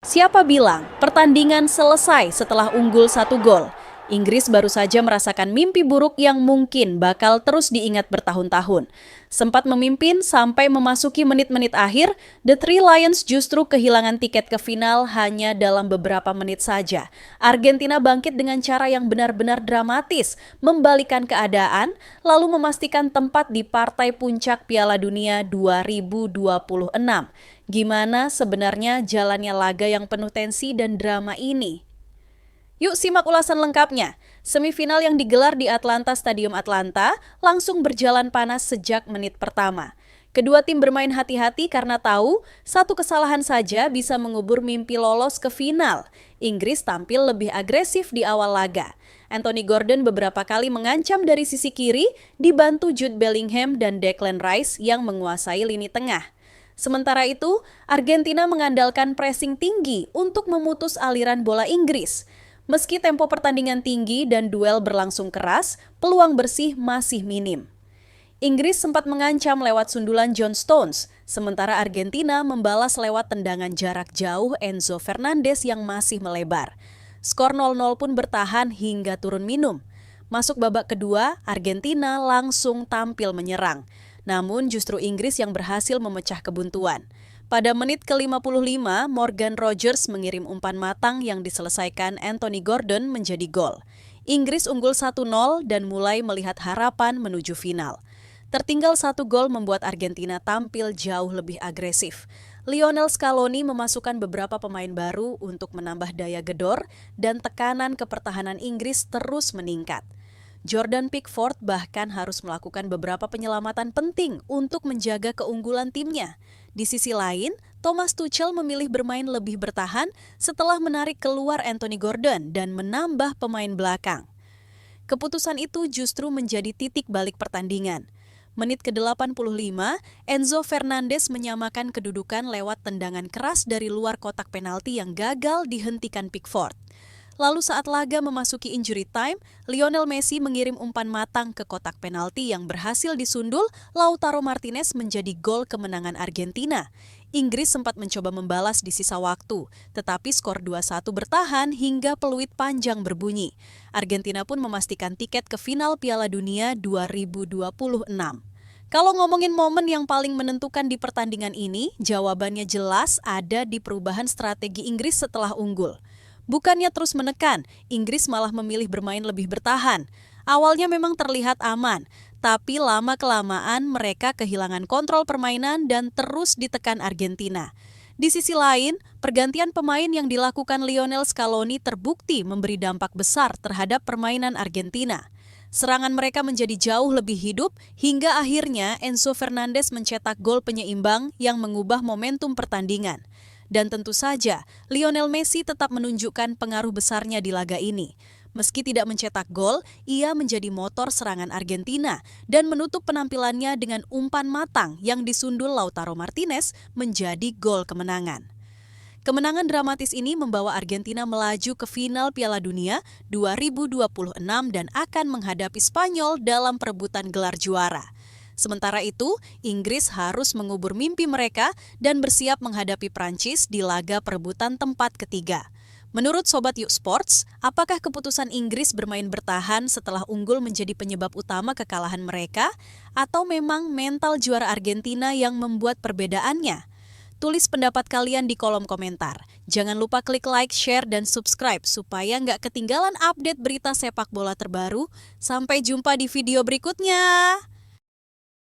Siapa bilang pertandingan selesai setelah unggul 1 gol? Inggris baru saja merasakan mimpi buruk yang mungkin bakal terus diingat bertahun-tahun. Sempat memimpin sampai memasuki menit-menit akhir, The Three Lions justru kehilangan tiket ke final hanya dalam beberapa menit saja. Argentina bangkit dengan cara yang benar-benar dramatis, membalikan keadaan, lalu memastikan tempat di partai puncak Piala Dunia 2026. Gimana sebenarnya jalannya laga yang penuh tensi dan drama ini? Yuk simak ulasan lengkapnya. Semifinal yang digelar di Atlanta Stadium Atlanta langsung berjalan panas sejak menit pertama. Kedua tim bermain hati-hati karena tahu satu kesalahan saja bisa mengubur mimpi lolos ke final. Inggris tampil lebih agresif di awal laga. Anthony Gordon beberapa kali mengancam dari sisi kiri, dibantu Jude Bellingham dan Declan Rice yang menguasai lini tengah. Sementara itu, Argentina mengandalkan pressing tinggi untuk memutus aliran bola Inggris. Meski tempo pertandingan tinggi dan duel berlangsung keras, peluang bersih masih minim. Inggris sempat mengancam lewat sundulan John Stones, sementara Argentina membalas lewat tendangan jarak jauh Enzo Fernandez yang masih melebar. Skor 0-0 pun bertahan hingga turun minum. Masuk babak kedua, Argentina langsung tampil menyerang. Namun justru Inggris yang berhasil memecah kebuntuan. Pada menit ke-55, Morgan Rogers mengirim umpan matang yang diselesaikan Anthony Gordon menjadi gol. Inggris unggul 1-0 dan mulai melihat harapan menuju final. Tertinggal 1 gol membuat Argentina tampil jauh lebih agresif. Lionel Scaloni memasukkan beberapa pemain baru untuk menambah daya gedor dan tekanan ke pertahanan Inggris terus meningkat. Jordan Pickford bahkan harus melakukan beberapa penyelamatan penting untuk menjaga keunggulan timnya. Di sisi lain, Thomas Tuchel memilih bermain lebih bertahan setelah menarik keluar Anthony Gordon dan menambah pemain belakang. Keputusan itu justru menjadi titik balik pertandingan. Menit ke-85, Enzo Fernandez menyamakan kedudukan lewat tendangan keras dari luar kotak penalti yang gagal dihentikan Pickford. Lalu saat laga memasuki injury time, Lionel Messi mengirim umpan matang ke kotak penalti yang berhasil disundul Lautaro Martinez menjadi gol kemenangan Argentina. Inggris sempat mencoba membalas di sisa waktu, tetapi skor 2-1 bertahan hingga peluit panjang berbunyi. Argentina pun memastikan tiket ke final Piala Dunia 2026. Kalau ngomongin momen yang paling menentukan di pertandingan ini, jawabannya jelas ada di perubahan strategi Inggris setelah unggul. Bukannya terus menekan, Inggris malah memilih bermain lebih bertahan. Awalnya memang terlihat aman, tapi lama-kelamaan mereka kehilangan kontrol permainan dan terus ditekan Argentina. Di sisi lain, pergantian pemain yang dilakukan Lionel Scaloni terbukti memberi dampak besar terhadap permainan Argentina. Serangan mereka menjadi jauh lebih hidup hingga akhirnya Enzo Fernandez mencetak gol penyeimbang yang mengubah momentum pertandingan. Dan tentu saja, Lionel Messi tetap menunjukkan pengaruh besarnya di laga ini. Meski tidak mencetak gol, ia menjadi motor serangan Argentina dan menutup penampilannya dengan umpan matang yang disundul Lautaro Martinez menjadi gol kemenangan. Kemenangan dramatis ini membawa Argentina melaju ke final Piala Dunia 2026 dan akan menghadapi Spanyol dalam perebutan gelar juara. Sementara itu, Inggris harus mengubur mimpi mereka dan bersiap menghadapi Prancis di laga perebutan tempat ketiga. Menurut Sobat Yuk Sports, apakah keputusan Inggris bermain bertahan setelah unggul menjadi penyebab utama kekalahan mereka? Atau memang mental juara Argentina yang membuat perbedaannya? Tulis pendapat kalian di kolom komentar. Jangan lupa klik like, share, dan subscribe supaya nggak ketinggalan update berita sepak bola terbaru. Sampai jumpa di video berikutnya.